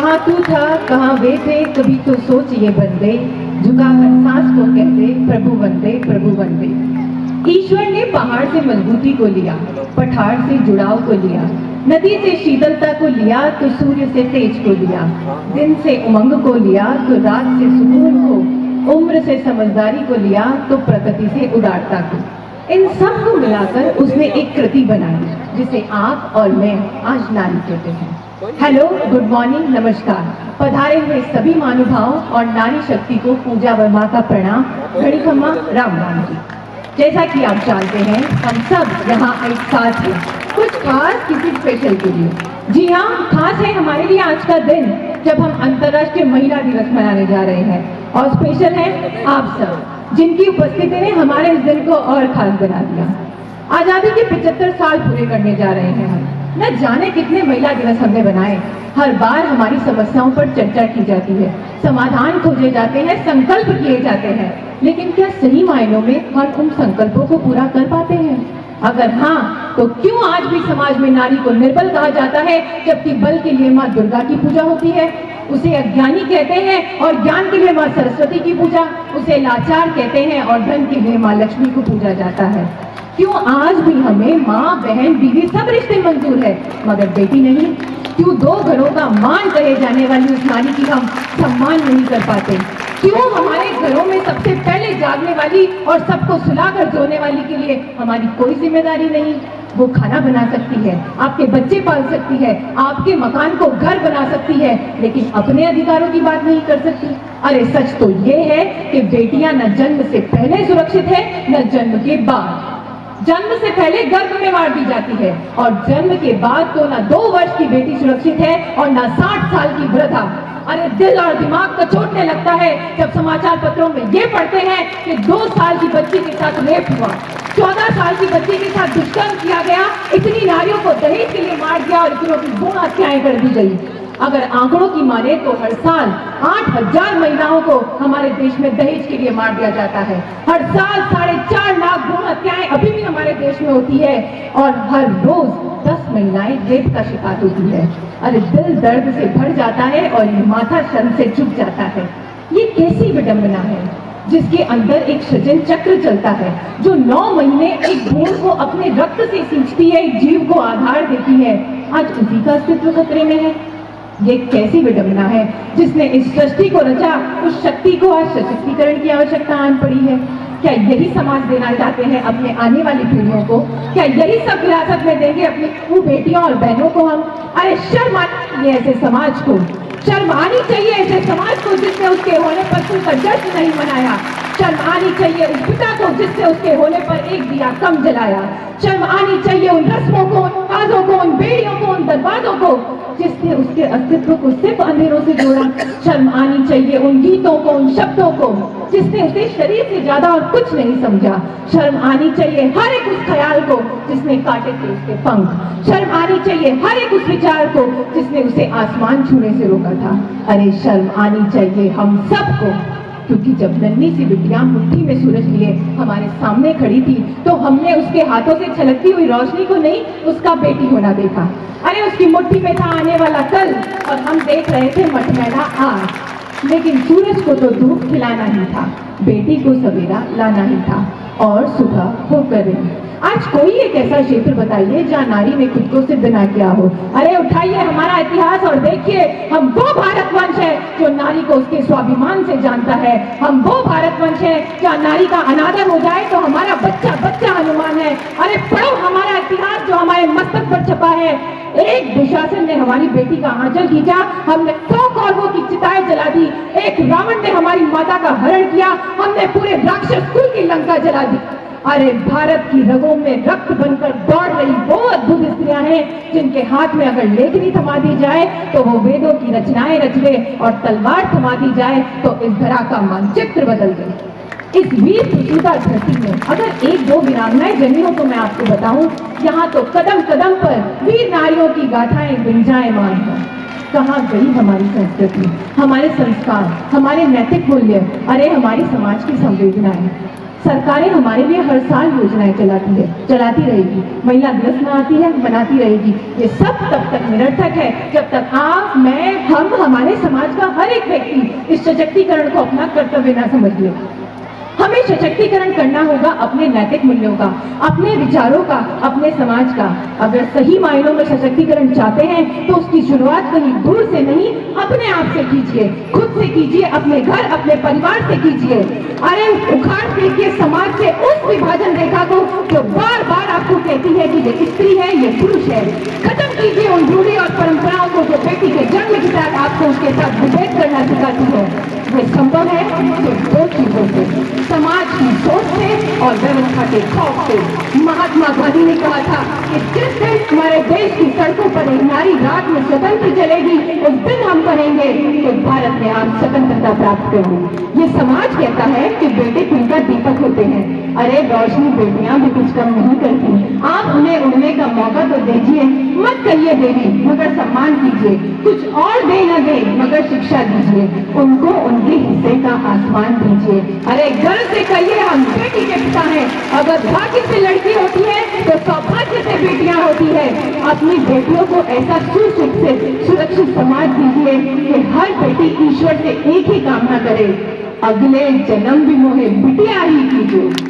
कहाँ तू था कहाँ वे थे, कभी तो सोच ये बंदे, झुका कर सांस को कहते प्रभु वंदे प्रभु वंदे। ईश्वर ने पहाड़ से मजबूती को लिया, पठार से जुड़ाव को लिया, नदी से शीतलता को लिया तो सूर्य से तेज को लिया, दिन से उमंग को लिया तो रात से सुकून को, उम्र से समझदारी को लिया तो प्रकृति से उदारता को। इन सब को मिलाकर उसने एक कृति बनाई जिसे आप और मैं आज नारी कहते हैं। हेलो, गुड मॉर्निंग, नमस्कार। पधारे हुए सभी महानुभाव और नारी शक्ति को पूजा वर्मा का प्रणाम। घड़ी खम्मा राम राम जी। जैसा कि आप जानते हैं, हम सब यहाँ एक साथ हैं, कुछ खास किसी स्पेशल के लिए। जी हाँ, खास है हमारे लिए आज का दिन जब हम अंतर्राष्ट्रीय महिला दिवस मनाने जा रहे हैं, और स्पेशल है आप सब जिनकी उपस्थिति ने हमारे इस दिन को और खास बना दिया। आजादी के 75 साल पूरे करने जा रहे हैं हम। न जाने कितने महिला दिवस हमने बनाए। हर बार हमारी समस्याओं पर चर्चा की जाती है, समाधान खोजे जाते हैं, संकल्प किए जाते हैं, लेकिन क्या सही मायनों में हम उन संकल्पों को पूरा कर पाते हैं? अगर हाँ, तो क्यों आज भी समाज में नारी को निर्बल कहा जाता है, जबकि बल के लिए माँ दुर्गा की पूजा होती है? उसे अज्ञानी कहते हैं और ज्ञान के लिए माँ सरस्वती की पूजा, उसे लाचार कहते हैं और धन के लिए माँ लक्ष्मी को पूजा जाता है। क्यों आज भी हमें माँ, बहन, बीवी सब रिश्ते मंजूर है, मगर बेटी नहीं? क्यों दो घरों का मान कहे जाने वाली उस नारी की हम सम्मान नहीं कर पाते? क्यों हमारे घरों में सबसे पहले जागने वाली और सबको सुलाकर सोने वाली के लिए हमारी कोई जिम्मेदारी नहीं? वो खाना बना सकती है, आपके बच्चे पाल सकती है, आपके मकान को घर बना सकती है, लेकिन अपने अधिकारों की बात नहीं कर सकती। अरे सच तो ये है कि बेटियां न जन्म से पहले सुरक्षित है न जन्म के बाद। जन्म से पहले गर्भ में मार दी जाती है और जन्म के बाद तो ना 2 वर्ष की बेटी सुरक्षित है और ना 60 साल की वृद्धा। अरे दिल और दिमाग को चोटने लगता है जब समाचार पत्रों में ये पढ़ते हैं कि 2 साल की बच्ची के साथ रेप हुआ, 14 साल की बच्ची के साथ दुष्कर्म किया गया, इतनी नारियों को दहेज के लिए मार दिया और इतनों की भ्रूण हत्याएं कर दी गई। अगर आंकड़ों की माने तो हर साल 8000 महिलाओं को हमारे देश में दहेज के लिए मार दिया जाता है। हर साल 4.5 लाख भ्रूण हत्याएं अभी भी हमारे देश में होती है और हर रोज 10 महिलाएं रेप का शिकार होती है। अरे दिल दर्द से भर जाता है और ये माथा शर्म से झुक जाता है। ये कैसी विडंबना है जिसके अंदर एक सृजन चक्र चलता है, जो 9 महीने एक भ्रूण को अपने रक्त से सींचती है, एक जीव को आधार देती है, आज उसी का अस्तित्व खतरे में है। ये कैसी विडंबना है जिसने इस सृष्टि को रचा, उस शक्ति को आज सशक्तिकरण की आवश्यकता आन पड़ी है। क्या यही समाज देना चाहते हैं अपने आने वाली पीढ़ियों को? क्या यही सब विरासत में देंगे अपनी बेटियों और बहनों को हम? अरे शर्म आनी चाहिए ऐसे समाज को, शर्म आनी चाहिए ऐसे समाज को जिसने उसके होने पर कोई का जश्न नहीं मनाया। शर्म आनी चाहिए उस पिता को जिसने उसके होने पर एक दिया कम जलाया। शर्म आनी चाहिए उन रस्मों को, उन काजों को, उन बेड़ियों को, उन दरवाजों को जिसने उसके अस्तित्व को सिर्फ अंधेरों से जोड़ा। शर्म आनी चाहिए उन गीतों को, उन शब्दों को जिसने उसे शरीर से ज्यादा और कुछ नहीं समझा। शर्म आनी चाहिए हर एक उस ख्याल को जिसने काटे थे उसके पंख। शर्म आनी चाहिए हर एक उस विचार को जिसने उसे आसमान छूने से रोका था। अरे शर्म आनी चाहिए हम सबको, क्योंकि जब नन्ही सी बिटिया मुट्ठी में सूरज लिए हमारे सामने खड़ी थी तो हमने उसके हाथों से छलकती हुई रोशनी को नहीं, उसका बेटी होना देखा। अरे उसकी मुट्ठी में था आने वाला कल और हम देख रहे थे मटमैला आज। लेकिन सूरज को तो धूप खिलाना ही था, बेटी को सवेरा लाना ही था, और सुबह होकर रही। आज कोई एक ऐसा क्षेत्र बताइए जहाँ नारी ने खुद को सिद्ध ना किया हो। अरे उठाइए हमारा इतिहास और देखिए, हम वो भारतवंश है जो नारी को उसके स्वाभिमान से जानता है। हम वो भारतवंश है जहाँ नारी का अनादर हो जाए तो हमारा बच्चा बच्चा हनुमान है। अरे पढ़ो हमारा इतिहास जो हमारे मस्तक पर छपा है। एक दुशासन ने हमारी बेटी का आंचल खींचा, हमने 100 कौरवों की चिताएं जला दी। एक रावण ने हमारी माता का हरण किया, हमने पूरे राक्षस कुल की लंका जला दी। अरे भारत की रगों में रक्त बनकर दौड़ रही वो अद्भुत स्त्रियां हैं जिनके हाथ में अगर लेखनी थमा दी जाए तो वो वेदों की रचनाएं रच ले, और तलवार थमा दी जाए तो इस धरा का मानचित्र बदल दे। इस वीर सुशीला धरती में अगर 1-2 वीरांगनाएं जन्मी हो तो मैं आपको बताऊं, यहाँ तो कदम कदम पर वीर नारियों की गाथाएं गुंजायमान हैं। कहाँ गई हमारी संस्कृति, हमारे संस्कार, हमारे नैतिक मूल्य, अरे हमारी समाज की संवेदनाएं? सरकारें हमारे लिए हर साल योजनाएं चलाती रहेगी। महिला दिवस मनाती है, मनाती रहेगी। ये सब तब तक निरर्थक है जब तक आप, मैं, हम, हमारे समाज का हर एक व्यक्ति इस सशक्तिकरण को अपना कर्तव्य ना समझ ले। हमें सशक्तिकरण करना होगा अपने नैतिक मूल्यों का, अपने विचारों का, अपने समाज का। अगर सही मायनों में सशक्तिकरण चाहते हैं तो उसकी शुरुआत कहीं दूर से नहीं, अपने आप से कीजिए, खुद से कीजिए, अपने घर, अपने परिवार से कीजिए। अरे उखाड़ फेंकिए समाज से उस विभाजन रेखा को जो बार बार आपको कहती है कि ये स्त्री है, ये पुरुष है। खत्म कीजिए उन रूढ़ी और परंपराओं को जो बेटी के जन्म के साथ आपको उसके साथ विभेद करना सिखाती है। ये संभव है सिर्फ दो चीजों से, समाज की सोच से और व्यवस्था के खौफ से। महात्मा गांधी ने कहा था कि जिस दिन हमारे देश की सड़कों पर एक नारी रात में स्वतंत्र चलेगी, उस दिन हम कहेंगे कि भारत में आप स्वतंत्रता प्राप्त करेंगे। ये समाज कहता है कि बेटे खुलकर दीपक होते हैं। अरे रोशनी बेटियां भी कुछ कम नहीं करती। आप उन्हें उड़ने का मौका तो दीजिए, मत कहिए देवी मगर सम्मान कीजिए। कुछ और दे न दे मगर शिक्षा दीजिए, उनको उनके हिस्से का आसमान दीजिए। अरे गर्व से कहिए हम बेटी के पिता हैं। अगर भाग्य से लड़की होती है तो सौभाग्य से बेटियां होती है। अपनी बेटियों को ऐसा सुरक्षित समाज दीजिए कि हर बेटी ईश्वर से एक ही कामना करे, अगले जन्म भी मोहे बिटिया ही कीजिए।